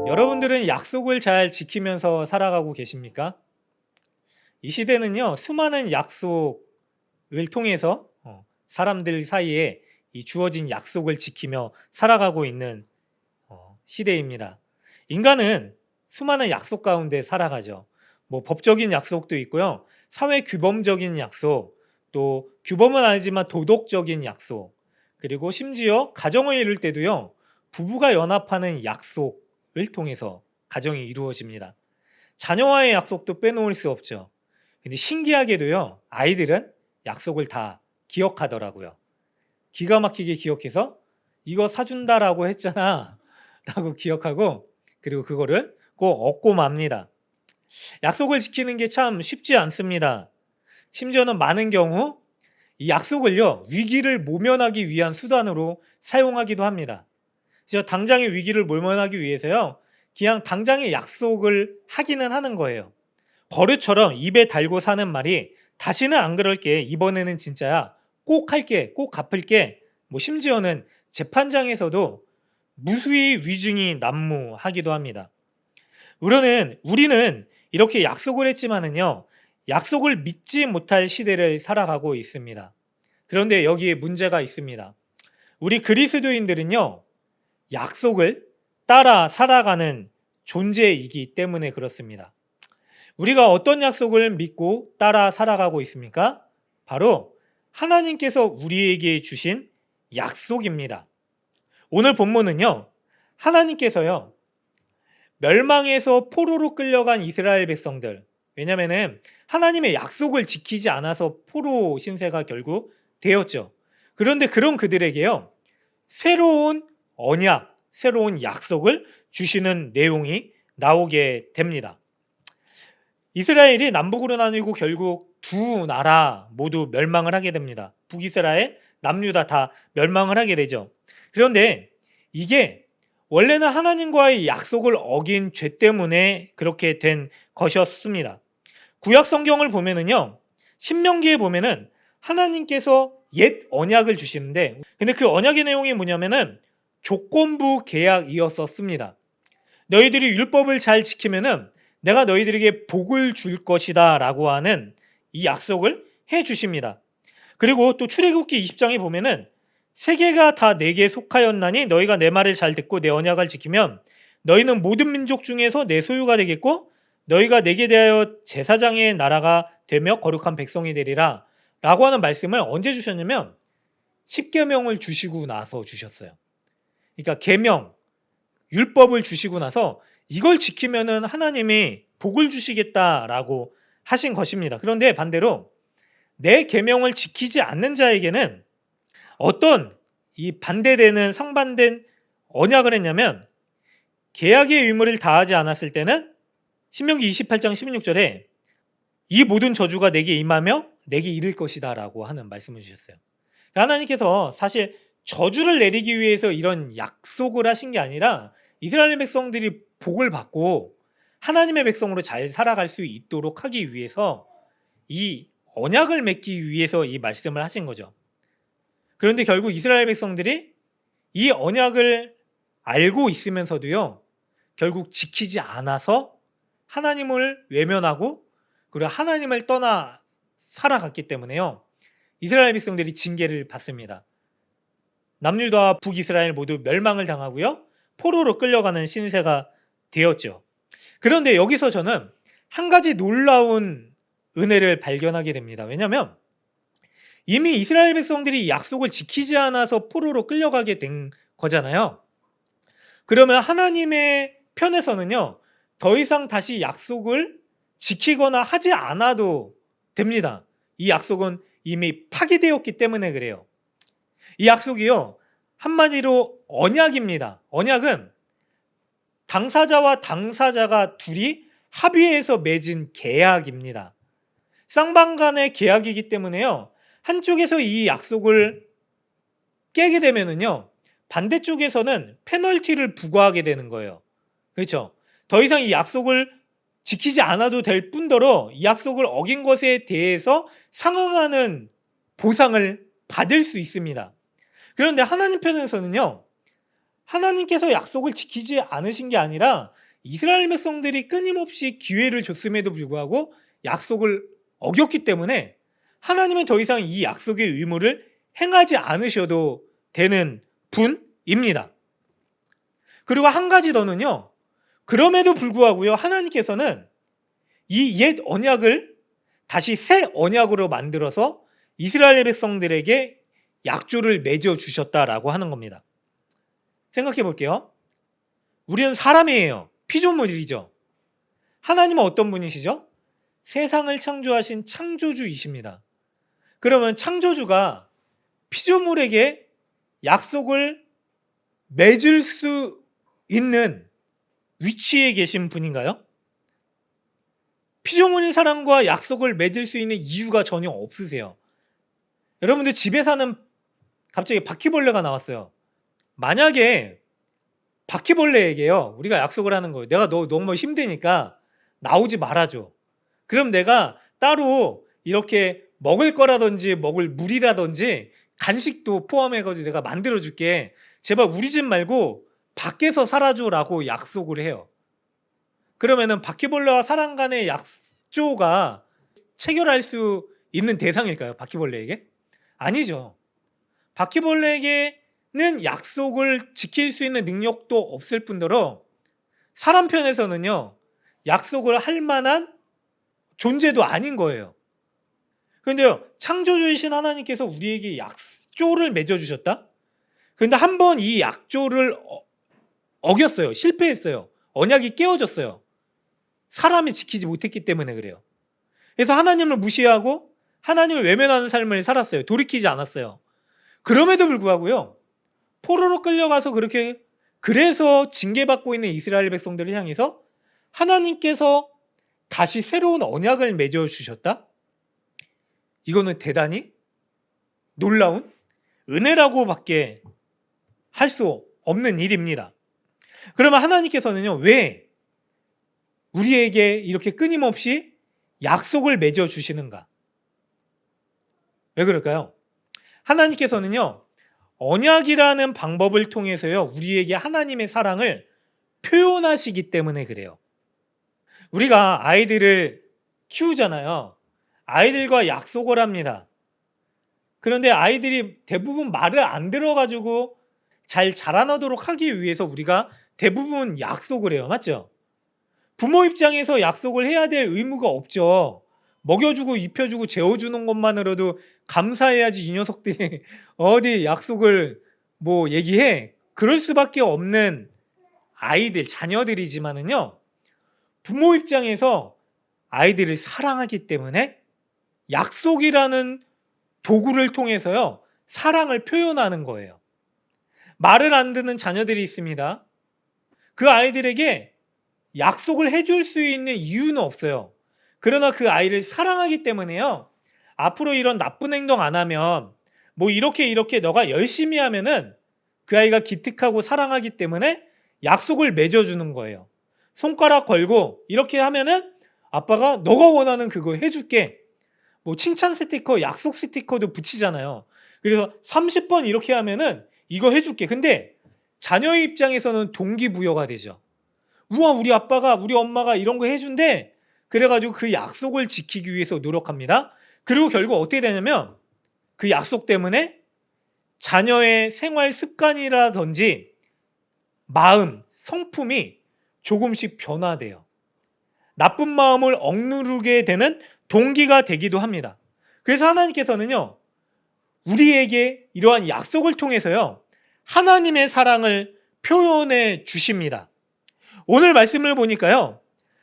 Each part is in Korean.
여러분들은 약속을 잘 지키면서 살아가고 계십니까? 이 시대는요, 수많은 약속을 통해서 사람들 사이에 이 주어진 약속을 지키며 살아가고 있는 시대입니다. 인간은 수많은 약속 가운데 살아가죠. 뭐 법적인 약속도 있고요. 사회 규범적인 약속, 또 규범은 아니지만 도덕적인 약속, 그리고 심지어 가정을 이룰 때도요. 부부가 연합하는 약속을 통해서 가정이 이루어집니다. 자녀와의 약속도 빼놓을 수 없죠. 근데 신기하게도요. 아이들은 약속을 다 기억하더라고요. 기가 막히게 기억해서 이거 사준다라고 했잖아 라고 기억하고, 그리고 그거를 꼭 얻고 맙니다. 약속을 지키는 게 참 쉽지 않습니다. 심지어는 많은 경우 이 약속을요, 위기를 모면하기 위한 수단으로 사용하기도 합니다. 그래서 당장의 위기를 모면하기 위해서요, 그냥 당장의 약속을 하기는 하는 거예요. 버릇처럼 입에 달고 사는 말이 다시는 안 그럴게, 이번에는 진짜야, 꼭 할게, 꼭 갚을게, 뭐 심지어는 재판장에서도 무수히 위증이 난무하기도 합니다. 우리는 이렇게 약속을 했지만은요, 약속을 믿지 못할 시대를 살아가고 있습니다. 그런데 여기에 문제가 있습니다. 우리 그리스도인들은요, 약속을 따라 살아가는 존재이기 때문에 그렇습니다. 우리가 어떤 약속을 믿고 따라 살아가고 있습니까? 바로 하나님께서 우리에게 주신 약속입니다. 오늘 본문은요, 하나님께서요, 멸망에서 포로로 끌려간 이스라엘 백성들, 왜냐면은 하나님의 약속을 지키지 않아서 포로 신세가 결국 되었죠. 그런데 그런 그들에게요, 새로운 언약, 새로운 약속을 주시는 내용이 나오게 됩니다. 이스라엘이 남북으로 나뉘고 결국 두 나라 모두 멸망을 하게 됩니다. 북이스라엘, 남유다 다 멸망을 하게 되죠. 그런데 이게 원래는 하나님과의 약속을 어긴 죄 때문에 그렇게 된 것이었습니다. 구약 성경을 보면은요, 신명기에 보면은 하나님께서 옛 언약을 주시는데, 근데 그 언약의 내용이 뭐냐면은 조건부 계약이었었습니다. 너희들이 율법을 잘 지키면은 내가 너희들에게 복을 줄 것이다 라고 하는 이 약속을 해 주십니다. 그리고 또 출애굽기 20장에 보면은 세계가 다 내게 속하였나니 너희가 내 말을 잘 듣고 내 언약을 지키면 너희는 모든 민족 중에서 내 소유가 되겠고 너희가 내게 대하여 제사장의 나라가 되며 거룩한 백성이 되리라 라고 하는 말씀을 언제 주셨냐면 십계명을 주시고 나서 주셨어요. 그러니까 계명, 율법을 주시고 나서 이걸 지키면은 하나님이 복을 주시겠다라고 하신 것입니다. 그런데 반대로 내 계명을 지키지 않는 자에게는 어떤 이 반대되는 상반된 언약을 했냐면 계약의 의무를 다하지 않았을 때는 신명기 28장 16절에 이 모든 저주가 내게 임하며 내게 이를 것이다 라고 하는 말씀을 주셨어요. 하나님께서 사실 저주를 내리기 위해서 이런 약속을 하신 게 아니라 이스라엘 백성들이 복을 받고 하나님의 백성으로 잘 살아갈 수 있도록 하기 위해서 이 언약을 맺기 위해서 이 말씀을 하신 거죠. 그런데 결국 이스라엘 백성들이 이 언약을 알고 있으면서도요, 결국 지키지 않아서 하나님을 외면하고 그리고 하나님을 떠나 살아갔기 때문에요, 이스라엘 백성들이 징계를 받습니다. 남유다와 북이스라엘 모두 멸망을 당하고요, 포로로 끌려가는 신세가 되었죠. 그런데 여기서 저는 한 가지 놀라운 은혜를 발견하게 됩니다. 왜냐하면 이미 이스라엘 백성들이 약속을 지키지 않아서 포로로 끌려가게 된 거잖아요. 그러면 하나님의 편에서는요, 더 이상 다시 약속을 지키거나 하지 않아도 됩니다. 이 약속은 이미 파기되었기 때문에 그래요. 이 약속이요, 한마디로 언약입니다. 언약은 당사자와 당사자가 둘이 합의해서 맺은 계약입니다. 쌍방 간의 계약이기 때문에요, 한쪽에서 이 약속을 깨게 되면은요, 반대쪽에서는 페널티를 부과하게 되는 거예요. 그렇죠? 더 이상 이 약속을 지키지 않아도 될 뿐더러 이 약속을 어긴 것에 대해서 상응하는 보상을 받을 수 있습니다. 그런데 하나님 편에서는요, 하나님께서 약속을 지키지 않으신 게 아니라 이스라엘 백성들이 끊임없이 기회를 줬음에도 불구하고 약속을 어겼기 때문에 하나님은 더 이상 이 약속의 의무를 행하지 않으셔도 되는 분입니다. 그리고 한 가지 더는요. 그럼에도 불구하고요. 하나님께서는 이 옛 언약을 다시 새 언약으로 만들어서 이스라엘 백성들에게 약조를 맺어 주셨다라고 하는 겁니다. 생각해 볼게요. 우리는 사람이에요. 피조물이죠. 하나님은 어떤 분이시죠? 세상을 창조하신 창조주이십니다. 그러면 창조주가 피조물에게 약속을 맺을 수 있는 위치에 계신 분인가요? 피조물인 사람과 약속을 맺을 수 있는 이유가 전혀 없으세요. 여러분들 집에 사는 갑자기 바퀴벌레가 나왔어요. 만약에 바퀴벌레에게요, 우리가 약속을 하는 거예요. 내가 너 너무 힘드니까 나오지 말아줘. 그럼 내가 따로 이렇게 먹을 거라든지 먹을 물이라든지 간식도 포함해가지고 내가 만들어줄게. 제발 우리 집 말고 밖에서 살아줘라고 약속을 해요. 그러면은 바퀴벌레와 사람 간의 약조가 체결할 수 있는 대상일까요? 바퀴벌레에게? 아니죠. 바퀴벌레에게는 약속을 지킬 수 있는 능력도 없을 뿐더러 사람 편에서는요, 약속을 할 만한 존재도 아닌 거예요. 그런데요, 창조주이신 하나님께서 우리에게 약조를 맺어주셨다? 그런데 한 번 이 약조를 어겼어요. 실패했어요. 언약이 깨어졌어요. 사람이 지키지 못했기 때문에 그래요. 그래서 하나님을 무시하고 하나님을 외면하는 삶을 살았어요. 돌이키지 않았어요. 그럼에도 불구하고요, 포로로 끌려가서 그래서 징계받고 있는 이스라엘 백성들을 향해서 하나님께서 다시 새로운 언약을 맺어주셨다? 이거는 대단히 놀라운 은혜라고밖에 할 수 없는 일입니다. 그러면 하나님께서는요, 왜 우리에게 이렇게 끊임없이 약속을 맺어주시는가? 왜 그럴까요? 하나님께서는요, 언약이라는 방법을 통해서요, 우리에게 하나님의 사랑을 표현하시기 때문에 그래요. 우리가 아이들을 키우잖아요. 아이들과 약속을 합니다. 그런데 아이들이 대부분 말을 안 들어가지고 잘 자라나도록 하기 위해서 우리가 대부분 약속을 해요. 맞죠? 부모 입장에서 약속을 해야 될 의무가 없죠. 먹여주고 입혀주고 재워주는 것만으로도 감사해야지 이 녀석들이 어디 약속을 뭐 얘기해. 그럴 수밖에 없는 아이들, 자녀들이지만은요, 부모 입장에서 아이들을 사랑하기 때문에 약속이라는 도구를 통해서요, 사랑을 표현하는 거예요. 말을 안 듣는 자녀들이 있습니다. 그 아이들에게 약속을 해줄 수 있는 이유는 없어요. 그러나 그 아이를 사랑하기 때문에요, 앞으로 이런 나쁜 행동 안 하면 뭐 이렇게 너가 열심히 하면은 그 아이가 기특하고 사랑하기 때문에 약속을 맺어주는 거예요. 손가락 걸고 이렇게 하면은 아빠가 너가 원하는 그거 해줄게. 뭐 칭찬 스티커, 약속 스티커도 붙이잖아요. 그래서 30번 이렇게 하면은 이거 해줄게. 근데 자녀의 입장에서는 동기부여가 되죠. 우와, 우리 아빠가, 우리 엄마가 이런 거 해준대. 그래가지고 그 약속을 지키기 위해서 노력합니다. 그리고 결국 어떻게 되냐면 그 약속 때문에 자녀의 생활 습관이라든지 마음, 성품이 조금씩 변화돼요. 나쁜 마음을 억누르게 되는 동기가 되기도 합니다. 그래서 하나님께서는요, 우리에게 이러한 약속을 통해서요, 하나님의 사랑을 표현해 주십니다. 오늘 말씀을 보니까요,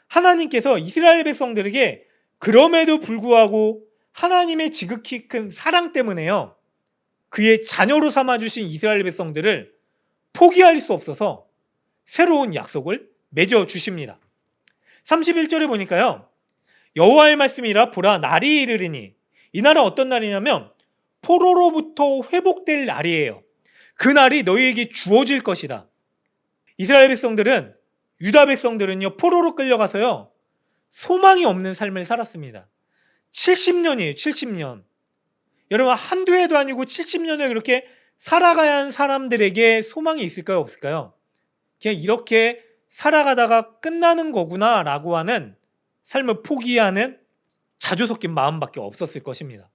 하나님께서 이스라엘 백성들에게 그럼에도 불구하고 하나님의 지극히 큰 사랑 때문에요, 그의 자녀로 삼아주신 이스라엘 백성들을 포기할 수 없어서 새로운 약속을 맺어 주십니다. 31절에 보니까요, 여호와의 말씀이라 보라, 날이 이르리니, 이 날은 어떤 날이냐면 포로로부터 회복될 날이에요. 그 날이 너희에게 주어질 것이다. 이스라엘 백성들은, 유다 백성들은요, 포로로 끌려가서요, 소망이 없는 삶을 살았습니다. 70년이에요. 70년. 여러분, 한두 해도 아니고 70년을 그렇게 살아가야 하는 사람들에게 소망이 있을까요? 없을까요? 그냥 이렇게 살아가다가 끝나는 거구나라고 하는 삶을 포기하는 자주 섞인 마음밖에 없었을 것입니다.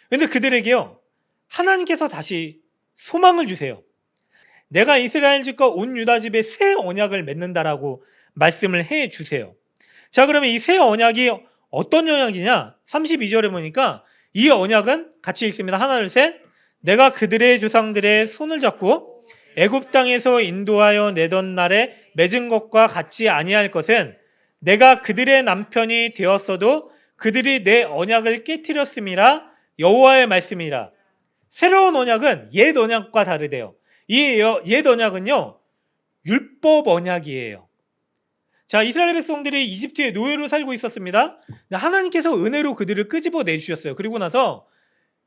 그런데 그들에게요, 하나님께서 다시 소망을 주세요. 내가 이스라엘 집과 온 유다 집에 새 언약을 맺는다라고 말씀을 해 주세요. 자, 그러면 이 새 언약이 어떤 언약이냐? 32절에 보니까 이 언약은 같이 읽습니다. 하나, 둘, 셋. 내가 그들의 조상들의 손을 잡고 애굽 땅에서 인도하여 내던 날에 맺은 것과 같지 아니할 것은 내가 그들의 남편이 되었어도 그들이 내 언약을 깨뜨렸음이라 여호와의 말씀이라. 새로운 언약은 옛 언약과 다르대요. 이 옛 언약은요, 율법 언약이에요. 자, 이스라엘 백성들이 이집트의 노예로 살고 있었습니다. 하나님께서 은혜로 그들을 끄집어 내주셨어요. 그리고 나서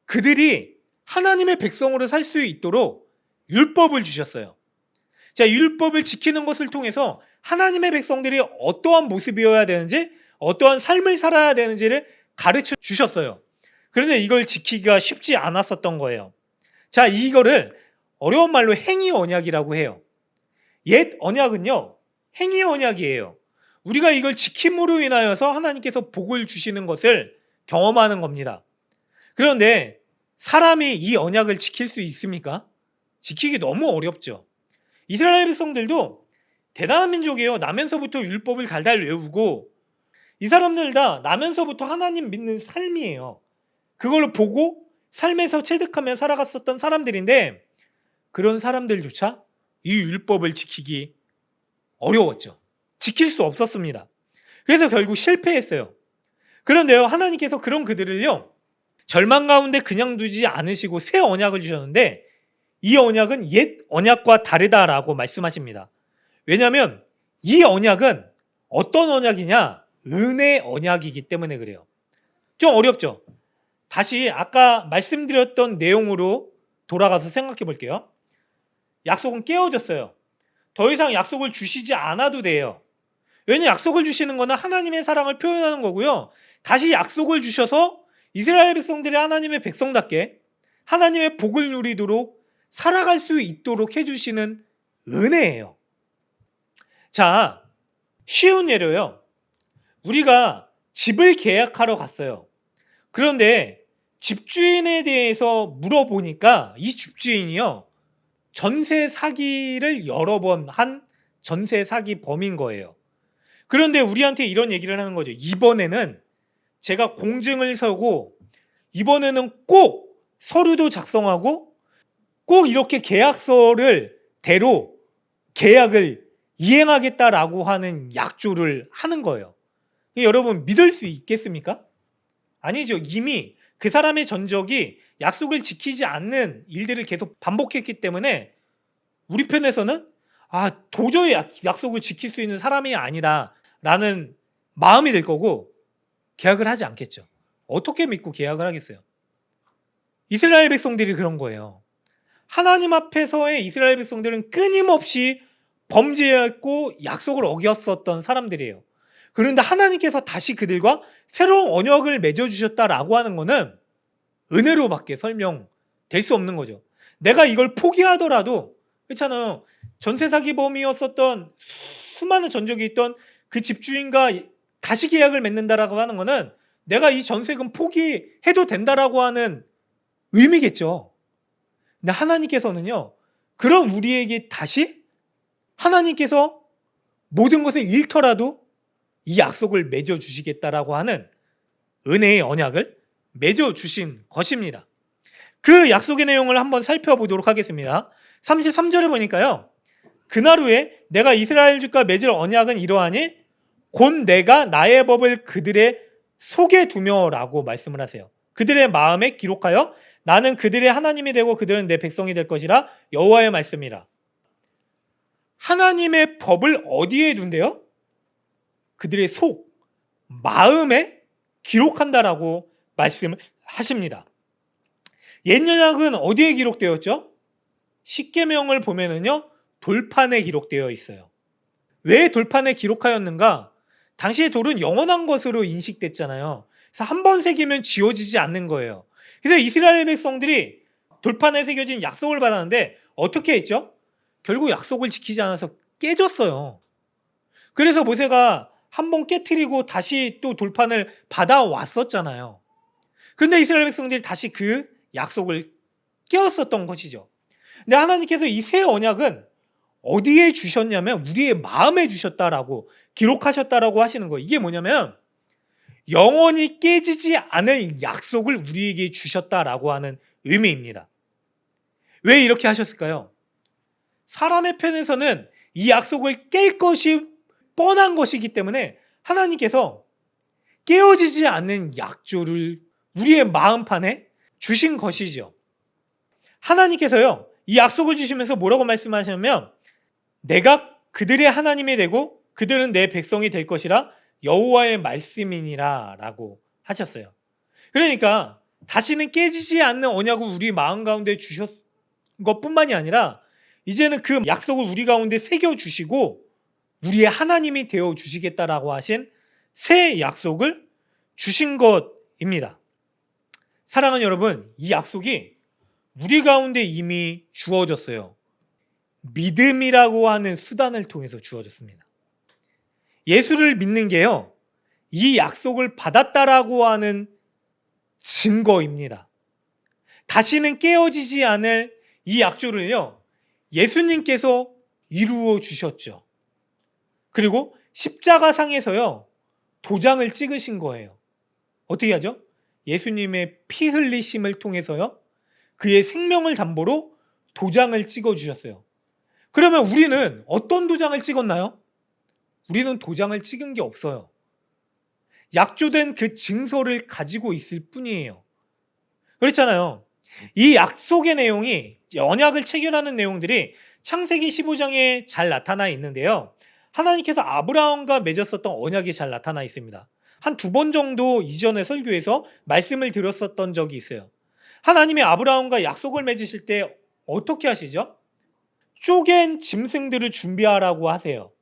그들이 하나님의 백성으로 살 수 있도록 율법을 주셨어요. 자, 율법을 지키는 것을 통해서 하나님의 백성들이 어떠한 모습이어야 되는지, 어떠한 삶을 살아야 되는지를 가르쳐 주셨어요. 그런데 이걸 지키기가 쉽지 않았었던 거예요. 자, 이거를 어려운 말로 행위 언약이라고 해요. 옛 언약은요, 행위 언약이에요. 우리가 이걸 지킴으로 인하여서 하나님께서 복을 주시는 것을 경험하는 겁니다. 그런데 사람이 이 언약을 지킬 수 있습니까? 지키기 너무 어렵죠. 이스라엘 백성들도 대단한 민족이에요. 나면서부터 율법을 달달 외우고, 이 사람들 다 나면서부터 하나님 믿는 삶이에요. 그걸 보고 삶에서 체득하며 살아갔었던 사람들인데, 그런 사람들조차 이 율법을 지키기 어려웠죠. 지킬 수 없었습니다. 그래서 결국 실패했어요. 그런데요, 하나님께서 그런 그들을요, 절망 가운데 그냥 두지 않으시고 새 언약을 주셨는데, 이 언약은 옛 언약과 다르다라고 말씀하십니다. 왜냐하면 이 언약은 어떤 언약이냐? 은혜 언약이기 때문에 그래요. 좀 어렵죠? 다시 아까 말씀드렸던 내용으로 돌아가서 생각해 볼게요. 약속은 깨어졌어요. 더 이상 약속을 주시지 않아도 돼요. 왜냐하면 약속을 주시는 것은 하나님의 사랑을 표현하는 거고요. 다시 약속을 주셔서 이스라엘 백성들이 하나님의 백성답게 하나님의 복을 누리도록 살아갈 수 있도록 해주시는 은혜예요. 자, 쉬운 예로요. 우리가 집을 계약하러 갔어요. 그런데 집주인에 대해서 물어보니까 이 집주인이요, 전세 사기를 여러 번 한 전세 사기 범인 거예요. 그런데 우리한테 이런 얘기를 하는 거죠. 이번에는 제가 공증을 서고, 이번에는 꼭 서류도 작성하고, 꼭 이렇게 계약서를 대로 계약을 이행하겠다라고 하는 약조를 하는 거예요. 여러분, 믿을 수 있겠습니까? 아니죠. 이미 그 사람의 전적이 약속을 지키지 않는 일들을 계속 반복했기 때문에 우리 편에서는 도저히 약속을 지킬 수 있는 사람이 아니다 라는 마음이 될 거고, 계약을 하지 않겠죠. 어떻게 믿고 계약을 하겠어요? 이스라엘 백성들이 그런 거예요. 하나님 앞에서의 이스라엘 백성들은 끊임없이 범죄했고 약속을 어겼었던 사람들이에요. 그런데 하나님께서 다시 그들과 새로운 언약을 맺어주셨다라고 하는 것은 은혜로밖에 설명될 수 없는 거죠. 내가 이걸 포기하더라도, 그렇잖아요. 전세 사기범이었었던 수많은 전적이 있던 그 집주인과 다시 계약을 맺는다라고 하는 것은 내가 이 전세금 포기해도 된다라고 하는 의미겠죠. 근데 하나님께서는요, 그런 우리에게 다시 하나님께서 모든 것을 잃더라도 이 약속을 맺어주시겠다라고 하는 은혜의 언약을 맺어주신 것입니다. 그 약속의 내용을 한번 살펴보도록 하겠습니다. 33절에 보니까요, 그날 후에 내가 이스라엘 집과 맺을 언약은 이러하니 곧 내가 나의 법을 그들의 속에 두며라고 말씀을 하세요. 그들의 마음에 기록하여 나는 그들의 하나님이 되고 그들은 내 백성이 될 것이라 여호와의 말씀이라. 하나님의 법을 어디에 둔대요? 그들의 속, 마음에 기록한다라고 말씀을 하십니다. 옛 언약은 어디에 기록되었죠? 십계명을 보면은요, 돌판에 기록되어 있어요. 왜 돌판에 기록하였는가? 당시의 돌은 영원한 것으로 인식됐잖아요. 그래서 한 번 새기면 지워지지 않는 거예요. 그래서 이스라엘 백성들이 돌판에 새겨진 약속을 받았는데 어떻게 했죠? 결국 약속을 지키지 않아서 깨졌어요. 그래서 모세가 한번 깨트리고 다시 또 돌판을 받아왔었잖아요. 근데 이스라엘 백성들이 다시 그 약속을 깨었었던 것이죠. 근데 하나님께서 이 새 언약은 어디에 주셨냐면 우리의 마음에 주셨다라고 기록하셨다라고 하시는 거예요. 이게 뭐냐면 영원히 깨지지 않을 약속을 우리에게 주셨다라고 하는 의미입니다. 왜 이렇게 하셨을까요? 사람의 편에서는 이 약속을 깰 것이 뻔한 것이기 때문에 하나님께서 깨어지지 않는 약조를 우리의 마음판에 주신 것이죠. 하나님께서요, 이 약속을 주시면서 뭐라고 말씀하시냐면 내가 그들의 하나님이 되고 그들은 내 백성이 될 것이라 여호와의 말씀이니라 라고 하셨어요. 그러니까 다시는 깨지지 않는 언약을 우리 마음 가운데 주셨 것뿐만이 아니라 이제는 그 약속을 우리 가운데 새겨주시고 우리의 하나님이 되어주시겠다라고 하신 새 약속을 주신 것입니다. 사랑하는 여러분, 이 약속이 우리 가운데 이미 주어졌어요. 믿음이라고 하는 수단을 통해서 주어졌습니다. 예수를 믿는 게요, 이 약속을 받았다라고 하는 증거입니다. 다시는 깨어지지 않을 이 약조를요, 예수님께서 이루어 주셨죠. 그리고 십자가상에서요, 도장을 찍으신 거예요. 어떻게 하죠? 예수님의 피 흘리심을 통해서요, 그의 생명을 담보로 도장을 찍어 주셨어요. 그러면 우리는 어떤 도장을 찍었나요? 우리는 도장을 찍은 게 없어요. 약조된 그 증서를 가지고 있을 뿐이에요. 그렇잖아요. 이 약속의 내용이, 언약을 체결하는 내용들이 창세기 15장에 잘 나타나 있는데요. 하나님께서 아브라함과 맺었었던 언약이 잘 나타나 있습니다. 한 2번 정도 이전의 설교에서 말씀을 드렸었던 적이 있어요. 하나님이 아브라함과 약속을 맺으실 때 어떻게 하시죠? 쪼갠 짐승들을 준비하라고 하세요.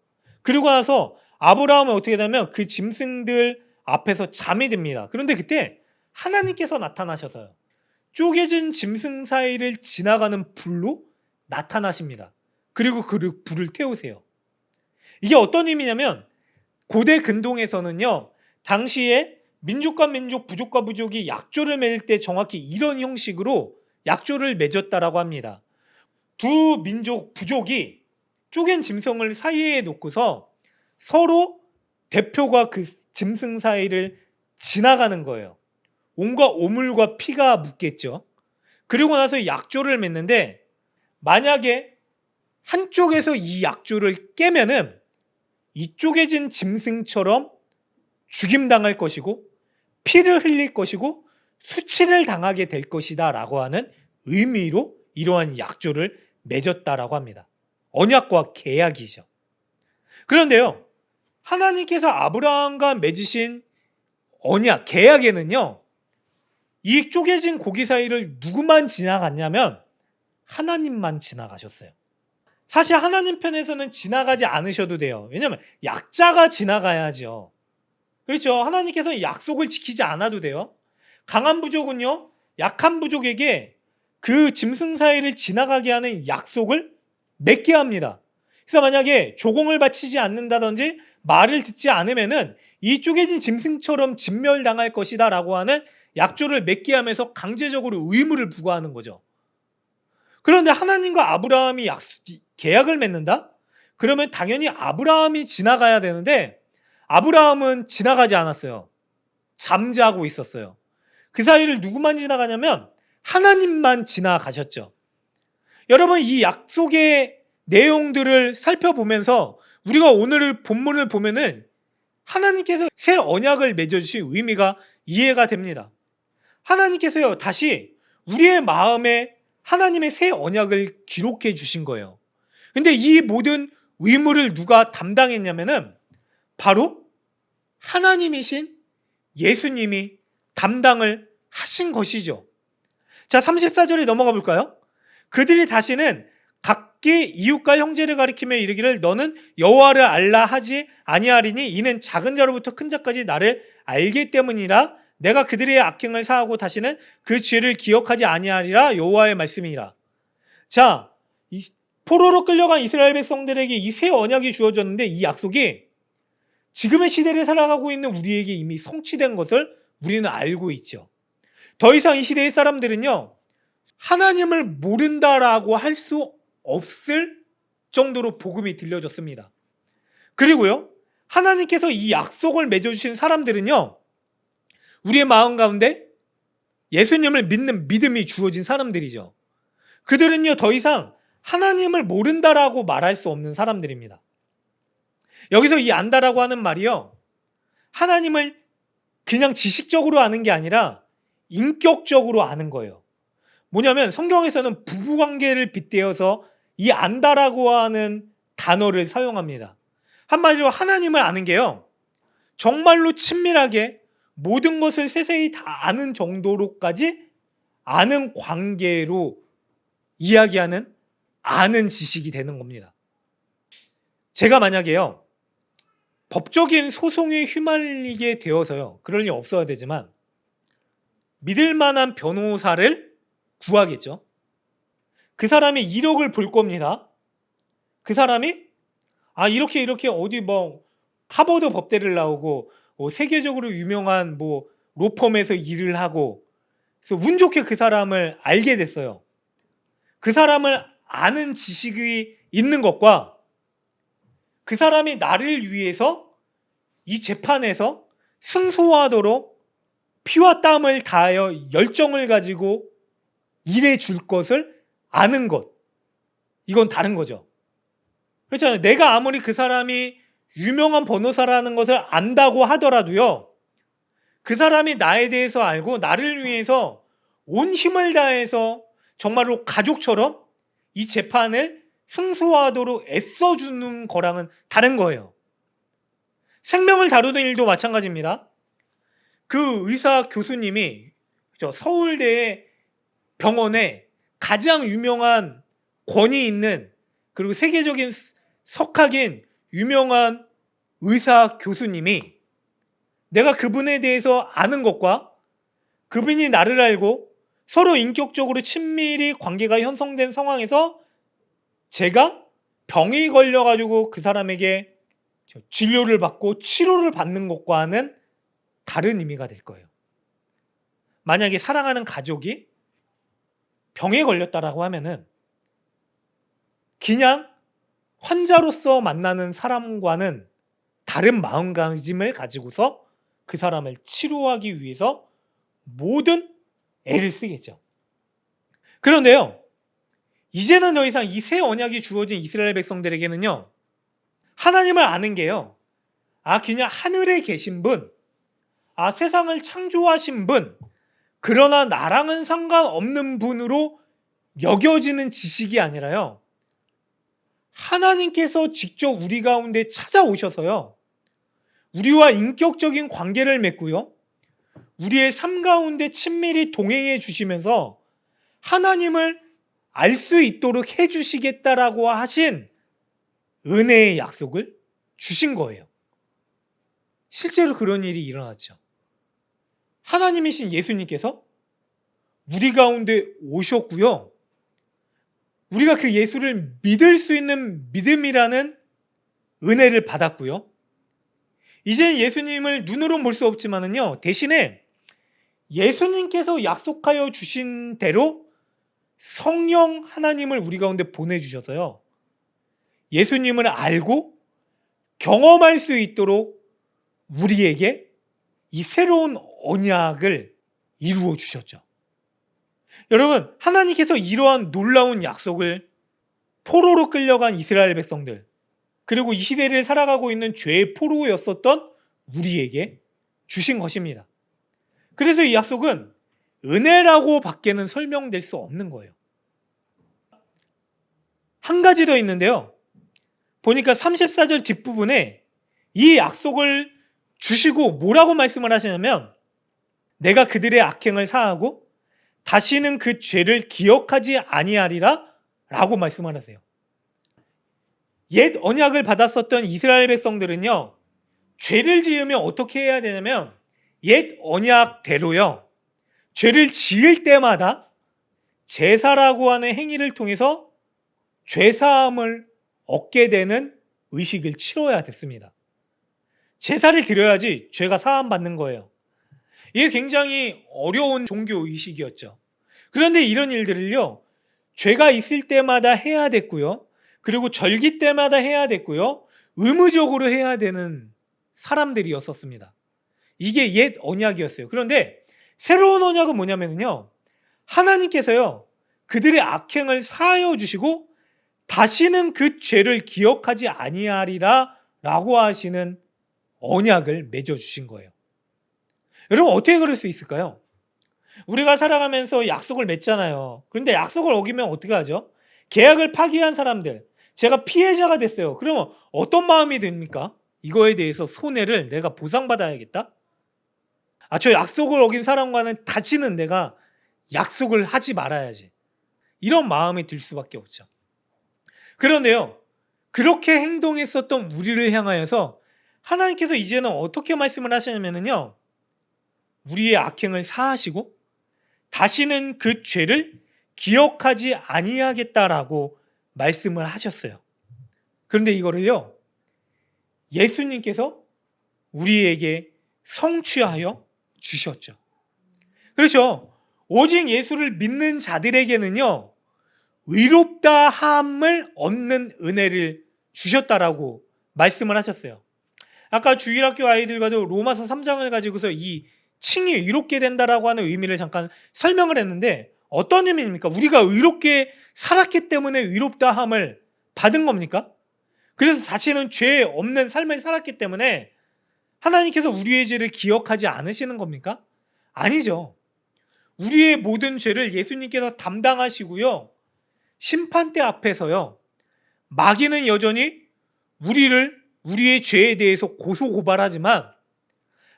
그리고 나서 아브라함은 어떻게 되냐면 그 짐승들 앞에서 잠이 듭니다. 그런데 그때 하나님께서 나타나셔서요, 쪼개진 짐승 사이를 지나가는 불로 나타나십니다. 그리고 그 불을 태우세요. 이게 어떤 의미냐면 고대 근동에서는요, 당시에 민족과 민족, 부족과 부족이 약조를 맺을 때 정확히 이런 형식으로 약조를 맺었다라고 합니다. 두 민족, 부족이 쪼갠 짐승을 사이에 놓고서 서로 대표가 그 짐승 사이를 지나가는 거예요. 온갖 오물과 피가 묻겠죠. 그리고 나서 약조를 맺는데 만약에 한쪽에서 이 약조를 깨면은 이 쪼개진 짐승처럼 죽임당할 것이고 피를 흘릴 것이고 수치를 당하게 될 것이다 라고 하는 의미로 이러한 약조를 맺었다라고 합니다. 언약과 계약이죠. 그런데요, 하나님께서 아브라함과 맺으신 언약, 계약에는요, 이 쪼개진 고기 사이를 누구만 지나갔냐면 하나님만 지나가셨어요. 사실 하나님 편에서는 지나가지 않으셔도 돼요. 왜냐하면 약자가 지나가야죠. 그렇죠. 하나님께서는 약속을 지키지 않아도 돼요. 강한 부족은요, 약한 부족에게 그 짐승 사이를 지나가게 하는 약속을 맺게 합니다. 그래서 만약에 조공을 바치지 않는다든지 말을 듣지 않으면은 이 쪼개진 짐승처럼 진멸당할 것이다 라고 하는 약조를 맺게 하면서 강제적으로 의무를 부과하는 거죠. 그런데 하나님과 아브라함이 계약을 맺는다? 그러면 당연히 아브라함이 지나가야 되는데 아브라함은 지나가지 않았어요. 잠자고 있었어요. 그 사이를 누구만 지나가냐면 하나님만 지나가셨죠. 여러분, 이 약속의 내용들을 살펴보면서 우리가 오늘 본문을 보면은 하나님께서 새 언약을 맺어주신 의미가 이해가 됩니다. 하나님께서요, 다시 우리의 마음에 하나님의 새 언약을 기록해 주신 거예요. 근데 이 모든 의무를 누가 담당했냐면은 바로 하나님이신 예수님이 담당을 하신 것이죠. 자, 34절에 넘어가 볼까요? 그들이 다시는 각기 이웃과 형제를 가리키며 이르기를 너는 여호와를 알라 하지 아니하리니 이는 작은 자로부터 큰 자까지 나를 알기 때문이라 내가 그들의 악행을 사하고 다시는 그 죄를 기억하지 아니하리라 여호와의 말씀이라. 자, 이 포로로 끌려간 이스라엘 백성들에게 이 새 언약이 주어졌는데 이 약속이 지금의 시대를 살아가고 있는 우리에게 이미 성취된 것을 우리는 알고 있죠. 더 이상 이 시대의 사람들은요, 하나님을 모른다라고 할 수 없을 정도로 복음이 들려졌습니다. 그리고요, 하나님께서 이 약속을 맺어주신 사람들은요, 우리의 마음 가운데 예수님을 믿는 믿음이 주어진 사람들이죠. 그들은요, 더 이상 하나님을 모른다라고 말할 수 없는 사람들입니다. 여기서 이 안다라고 하는 말이요, 하나님을 그냥 지식적으로 아는 게 아니라 인격적으로 아는 거예요. 뭐냐면 성경에서는 부부관계를 빗대어서 이 안다라고 하는 단어를 사용합니다. 한마디로 하나님을 아는 게요, 정말로 친밀하게 모든 것을 세세히 다 아는 정도로까지 아는 관계로 이야기하는 아는 지식이 되는 겁니다. 제가 만약에요, 법적인 소송에 휘말리게 되어서요, 그럴 일 없어야 되지만 믿을 만한 변호사를 구하겠죠. 그 사람이 1억을 볼 겁니다. 그 사람이 이렇게 어디 하버드 법대를 나오고 세계적으로 유명한 로펌에서 일을 하고, 그래서 운 좋게 그 사람을 알게 됐어요. 그 사람을 아는 지식이 있는 것과 그 사람이 나를 위해서 이 재판에서 승소하도록 피와 땀을 다하여 열정을 가지고 일해 줄 것을 아는 것, 이건 다른 거죠. 그렇잖아요. 내가 아무리 그 사람이 유명한 변호사라는 것을 안다고 하더라도요, 그 사람이 나에 대해서 알고 나를 위해서 온 힘을 다해서 정말로 가족처럼 이 재판을 승소하도록 애써주는 거랑은 다른 거예요. 생명을 다루는 일도 마찬가지입니다. 그 의사 교수님이 서울대 병원에 가장 유명한 권위 있는, 그리고 세계적인 석학인 유명한 의사 교수님이 내가 그분에 대해서 아는 것과 그분이 나를 알고 서로 인격적으로 친밀히 관계가 형성된 상황에서 제가 병이 걸려가지고 그 사람에게 진료를 받고 치료를 받는 것과는 다른 의미가 될 거예요. 만약에 사랑하는 가족이 병에 걸렸다라고 하면은 그냥 환자로서 만나는 사람과는 다른 마음가짐을 가지고서 그 사람을 치료하기 위해서 모든 애를 쓰겠죠. 그런데요, 이제는 더 이상 이 새 언약이 주어진 이스라엘 백성들에게는요, 하나님을 아는 게요, 그냥 하늘에 계신 분, 세상을 창조하신 분, 그러나 나랑은 상관없는 분으로 여겨지는 지식이 아니라요, 하나님께서 직접 우리 가운데 찾아오셔서요, 우리와 인격적인 관계를 맺고요, 우리의 삶 가운데 친밀히 동행해 주시면서 하나님을 알 수 있도록 해주시겠다라고 하신 은혜의 약속을 주신 거예요. 실제로 그런 일이 일어났죠. 하나님이신 예수님께서 우리 가운데 오셨고요, 우리가 그 예수를 믿을 수 있는 믿음이라는 은혜를 받았고요, 이제 예수님을 눈으로 볼 수 없지만은요, 대신에 예수님께서 약속하여 주신 대로 성령 하나님을 우리 가운데 보내주셔서요, 예수님을 알고 경험할 수 있도록 우리에게 이 새로운 언약을 이루어 주셨죠. 여러분, 하나님께서 이러한 놀라운 약속을 포로로 끌려간 이스라엘 백성들, 그리고 이 시대를 살아가고 있는 죄의 포로였었던 우리에게 주신 것입니다. 그래서 이 약속은 은혜라고 밖에는 설명될 수 없는 거예요. 한 가지 더 있는데요, 보니까 34절 뒷부분에 이 약속을 주시고 뭐라고 말씀을 하시냐면, 내가 그들의 악행을 사하고 다시는 그 죄를 기억하지 아니하리라 라고 말씀을 하세요. 옛 언약을 받았었던 이스라엘 백성들은요, 죄를 지으면 어떻게 해야 되냐면 옛 언약대로요. 죄를 지을 때마다 제사라고 하는 행위를 통해서 죄사함을 얻게 되는 의식을 치러야 됐습니다. 제사를 드려야지 죄가 사함받는 거예요. 이게 굉장히 어려운 종교 의식이었죠. 그런데 이런 일들을요, 죄가 있을 때마다 해야 됐고요. 그리고 절기 때마다 해야 됐고요. 의무적으로 해야 되는 사람들이었었습니다. 이게 옛 언약이었어요. 그런데 새로운 언약은 뭐냐면요, 하나님께서요, 그들의 악행을 사하여 주시고 다시는 그 죄를 기억하지 아니하리라 라고 하시는 언약을 맺어 주신 거예요. 여러분, 어떻게 그럴 수 있을까요? 우리가 살아가면서 약속을 맺잖아요. 그런데 약속을 어기면 어떻게 하죠? 계약을 파기한 사람들, 제가 피해자가 됐어요. 그러면 어떤 마음이 듭니까? 이거에 대해서 손해를 내가 보상받아야겠다? 저 약속을 어긴 사람과는 다시는 내가 약속을 하지 말아야지. 이런 마음이 들 수밖에 없죠. 그런데요, 그렇게 행동했었던 우리를 향하여서 하나님께서 이제는 어떻게 말씀을 하시냐면요, 우리의 악행을 사하시고 다시는 그 죄를 기억하지 아니하겠다라고 말씀을 하셨어요. 그런데 이거를요, 예수님께서 우리에게 성취하여 주셨죠. 그렇죠. 오직 예수를 믿는 자들에게는요, 의롭다 함을 얻는 은혜를 주셨다라고 말씀을 하셨어요. 아까 주일학교 아이들과도 로마서 3장을 가지고서 이 칭이 의롭게 된다라고 하는 의미를 잠깐 설명을 했는데, 어떤 의미입니까? 우리가 의롭게 살았기 때문에 의롭다 함을 받은 겁니까? 그래서 다시는 죄 없는 삶을 살았기 때문에 하나님께서 우리의 죄를 기억하지 않으시는 겁니까? 아니죠. 우리의 모든 죄를 예수님께서 담당하시고요, 심판대 앞에서요, 마귀는 여전히 우리의 죄에 대해서 고소고발하지만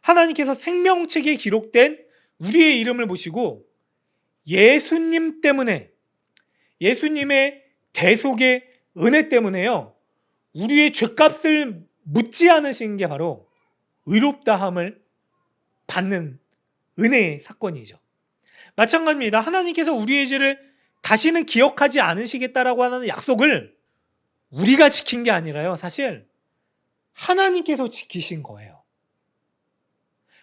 하나님께서 생명책에 기록된 우리의 이름을 보시고 예수님 때문에, 예수님의 대속의 은혜 때문에요, 우리의 죄값을 묻지 않으신 게 바로 의롭다함을 받는 은혜의 사건이죠. 마찬가지입니다. 하나님께서 우리의 죄를 다시는 기억하지 않으시겠다라고 하는 약속을 우리가 지킨 게 아니라요, 사실 하나님께서 지키신 거예요.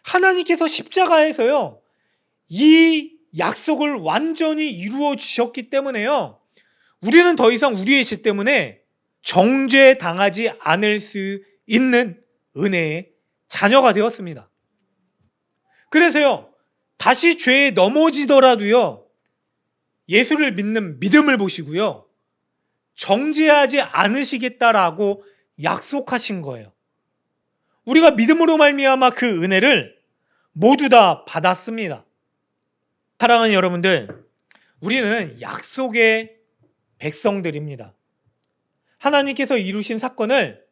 하나님께서 십자가에서요, 이 약속을 완전히 이루어 주셨기 때문에요, 우리는 더 이상 우리의 죄 때문에 정죄당하지 않을 수 있는 은혜의 자녀가 되었습니다. 그래서요, 다시 죄에 넘어지더라도요, 예수를 믿는 믿음을 보시고요, 정죄하지 않으시겠다라고 약속하신 거예요. 우리가 믿음으로 말미암아 그 은혜를 모두 다 받았습니다. 사랑하는 여러분들, 우리는 약속의 백성들입니다. 하나님께서 이루신 사건을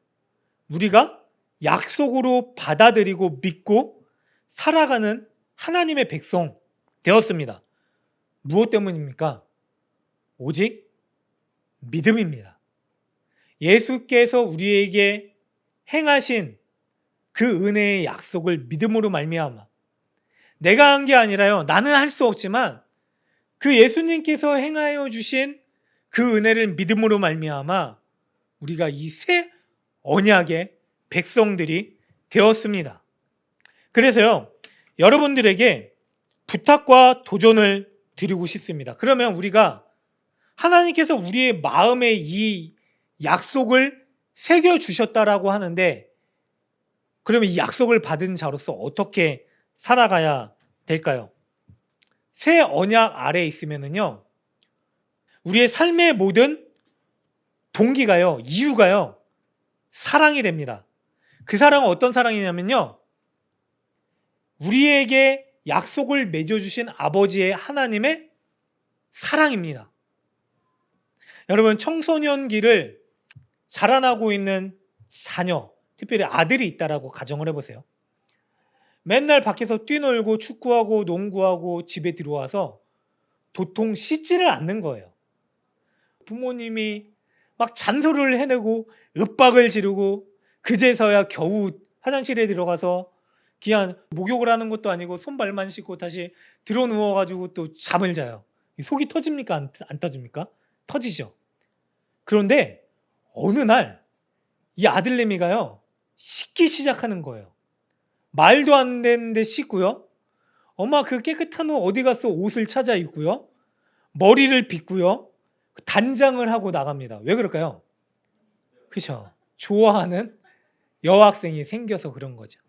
우리가 약속으로 받아들이고 믿고 살아가는 하나님의 백성 되었습니다. 무엇 때문입니까? 오직 믿음입니다. 예수께서 우리에게 행하신 그 은혜의 약속을 믿음으로 말미암아, 내가 한 게 아니라요, 나는 할 수 없지만 그 예수님께서 행하여 주신 그 은혜를 믿음으로 말미암아 우리가 이 새 언약의 백성들이 되었습니다. 그래서요, 여러분들에게 부탁과 도전을 드리고 싶습니다. 그러면 우리가 하나님께서 우리의 마음에 이 약속을 새겨주셨다라고 하는데, 그러면 이 약속을 받은 자로서 어떻게 살아가야 될까요? 새 언약 아래에 있으면요, 우리의 삶의 모든 동기가요, 이유가요, 사랑이 됩니다. 그 사랑은 어떤 사랑이냐면요, 우리에게 약속을 맺어주신 아버지의 하나님의 사랑입니다. 여러분, 청소년기를 자라나고 있는 자녀, 특별히 아들이 있다라고 가정을 해보세요. 맨날 밖에서 뛰놀고 축구하고 농구하고 집에 들어와서 도통 씻지를 않는 거예요. 부모님이 막 잔소리를 해내고 윽박을 지르고 그제서야 겨우 화장실에 들어가서 그냥 목욕을 하는 것도 아니고 손발만 씻고 다시 들어 누워가지고 또 잠을 자요. 속이 터집니까? 안 터집니까? 터지죠. 그런데 어느 날 이 아들내미가요, 씻기 시작하는 거예요. 말도 안 되는데 씻고요. 엄마 그 깨끗한 옷 어디 갔어? 옷을 찾아 입고요. 머리를 빗고요. 단장을 하고 나갑니다. 왜 그럴까요? 그렇죠. 좋아하는 여학생이 생겨서 그런 거죠.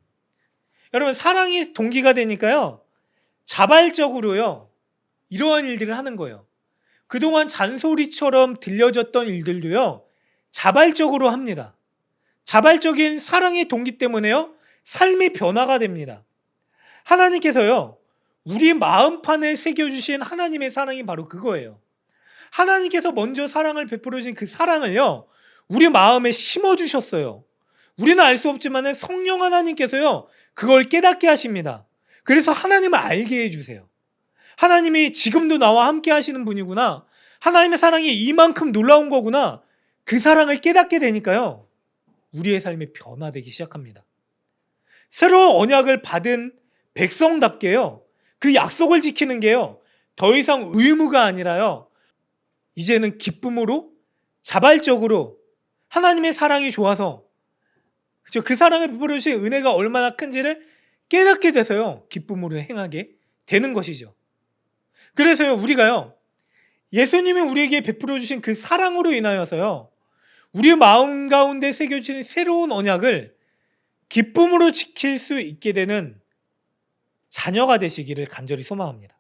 여러분, 사랑이 동기가 되니까요, 자발적으로요, 이러한 일들을 하는 거예요. 그동안 잔소리처럼 들려졌던 일들도요, 자발적으로 합니다. 자발적인 사랑의 동기 때문에요, 삶이 변화가 됩니다. 하나님께서요, 우리 마음판에 새겨주신 하나님의 사랑이 바로 그거예요. 하나님께서 먼저 사랑을 베풀어 주신 그 사랑을요, 우리 마음에 심어주셨어요. 우리는 알 수 없지만 성령 하나님께서요, 그걸 깨닫게 하십니다. 그래서 하나님을 알게 해주세요. 하나님이 지금도 나와 함께 하시는 분이구나. 하나님의 사랑이 이만큼 놀라운 거구나. 그 사랑을 깨닫게 되니까요, 우리의 삶이 변화되기 시작합니다. 새로운 언약을 받은 백성답게요, 그 약속을 지키는 게요, 더 이상 의무가 아니라요, 이제는 기쁨으로 자발적으로 하나님의 사랑이 좋아서, 그렇죠? 그 사랑을 베풀어 주신 은혜가 얼마나 큰지를 깨닫게 돼서요, 기쁨으로 행하게 되는 것이죠. 그래서요, 우리가요, 예수님이 우리에게 베풀어 주신 그 사랑으로 인하여서요, 우리의 마음 가운데 새겨진 새로운 언약을 기쁨으로 지킬 수 있게 되는 자녀가 되시기를 간절히 소망합니다.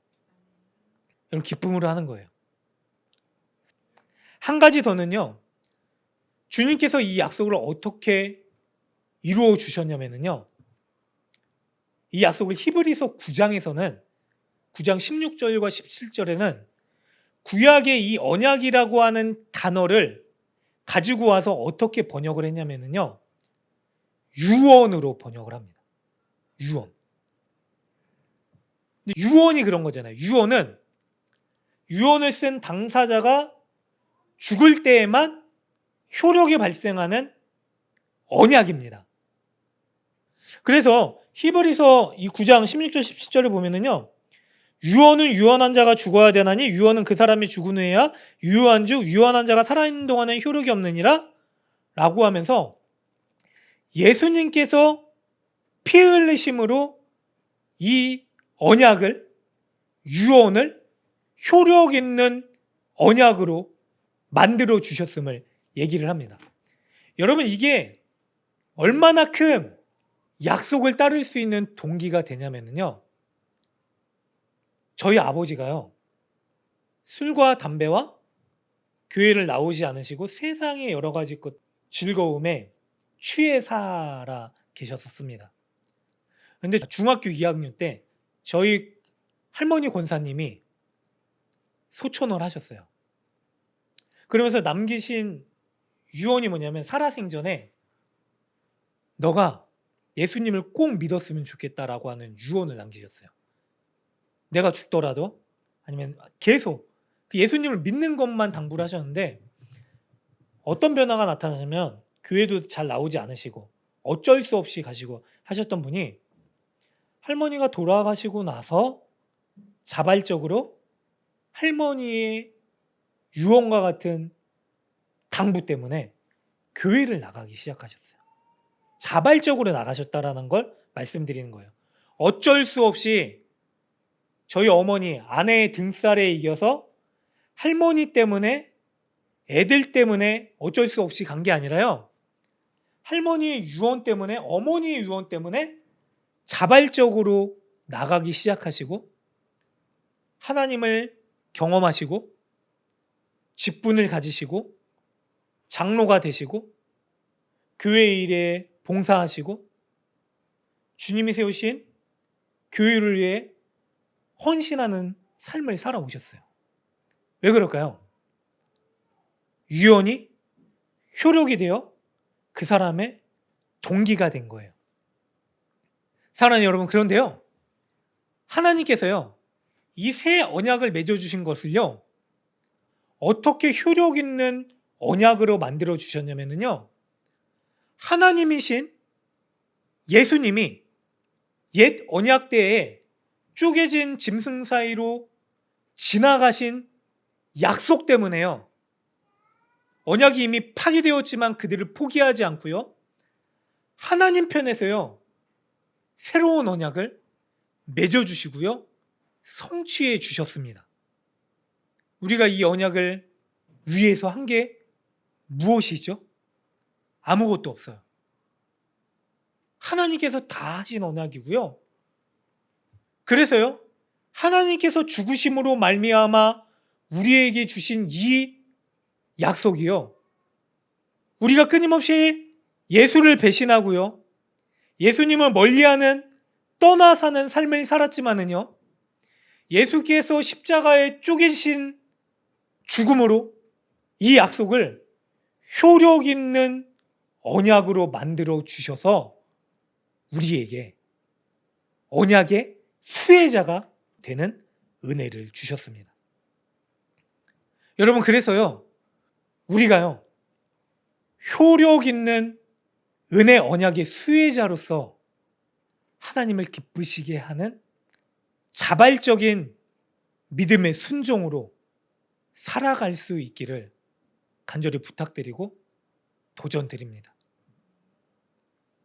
여러분, 기쁨으로 하는 거예요. 한 가지 더는요, 주님께서 이 약속을 어떻게 이루어 주셨냐면요, 이 약속을 히브리서 9장에서는 9장 16절과 17절에는 구약의 이 언약이라고 하는 단어를 가지고 와서 어떻게 번역을 했냐면요, 유언으로 번역을 합니다. 유언. 유언이 그런 거잖아요. 유언을 쓴 당사자가 죽을 때에만 효력이 발생하는 언약입니다. 그래서 히브리서 이 9장 16절 17절을 보면은요, 유언은 유언한 자가 죽어야 되나니 유언은 그 사람이 죽은 후에야 유효한즉 유언한 자가 살아있는 동안은 효력이 없느니라 라고 하면서 예수님께서 피 흘리심으로 이 언약을, 유언을 효력 있는 언약으로 만들어 주셨음을 얘기를 합니다. 여러분, 이게 얼마나 큰 약속을 따를 수 있는 동기가 되냐면요, 저희 아버지가요, 술과 담배와 교회를 나오지 않으시고 세상의 여러 가지 것 즐거움에 취해 살아 계셨었습니다. 근데 중학교 2학년 때 저희 할머니 권사님이 소천을 하셨어요. 그러면서 남기신 유언이 뭐냐면, 살아생전에 너가 예수님을 꼭 믿었으면 좋겠다라고 하는 유언을 남기셨어요. 내가 죽더라도, 아니면 계속 그 예수님을 믿는 것만 당부를 하셨는데, 어떤 변화가 나타나냐면 교회도 잘 나오지 않으시고 어쩔 수 없이 가시고 하셨던 분이 할머니가 돌아가시고 나서 자발적으로 할머니의 유언과 같은 당부 때문에 교회를 나가기 시작하셨어요. 자발적으로 나가셨다라는 걸 말씀드리는 거예요. 어쩔 수 없이 저희 어머니, 아내의 등살에 이겨서 할머니 때문에, 애들 때문에 어쩔 수 없이 간 게 아니라요, 할머니의 유언 때문에, 어머니의 유언 때문에 자발적으로 나가기 시작하시고 하나님을 경험하시고 직분을 가지시고 장로가 되시고 교회 일에 봉사하시고 주님이 세우신 교회를 위해 헌신하는 삶을 살아오셨어요. 왜 그럴까요? 유언이 효력이 되어 그 사람의 동기가 된 거예요. 사랑하는 여러분, 그런데요, 하나님께서요, 이 새 언약을 맺어주신 것을요, 어떻게 효력 있는 언약으로 만들어 주셨냐면요, 하나님이신 예수님이 옛 언약 때에 쪼개진 짐승 사이로 지나가신 약속 때문에요. 언약이 이미 파기되었지만 그들을 포기하지 않고요. 하나님 편에서요. 새로운 언약을 맺어주시고요. 성취해 주셨습니다. 우리가 이 언약을 위해서 한 게 무엇이죠? 아무것도 없어요. 하나님께서 다 하신 언약이고요. 그래서요. 하나님께서 죽으심으로 말미암아 우리에게 주신 이 약속이요. 우리가 끊임없이 예수를 배신하고요. 예수님을 멀리하는 떠나 사는 삶을 살았지만은요. 예수께서 십자가에 쪼개신 죽음으로 이 약속을 효력 있는 언약으로 만들어 주셔서 우리에게 언약의 수혜자가 되는 은혜를 주셨습니다. 여러분, 그래서요, 우리가요, 효력 있는 은혜 언약의 수혜자로서 하나님을 기쁘시게 하는 자발적인 믿음의 순종으로 살아갈 수 있기를 간절히 부탁드리고 도전드립니다.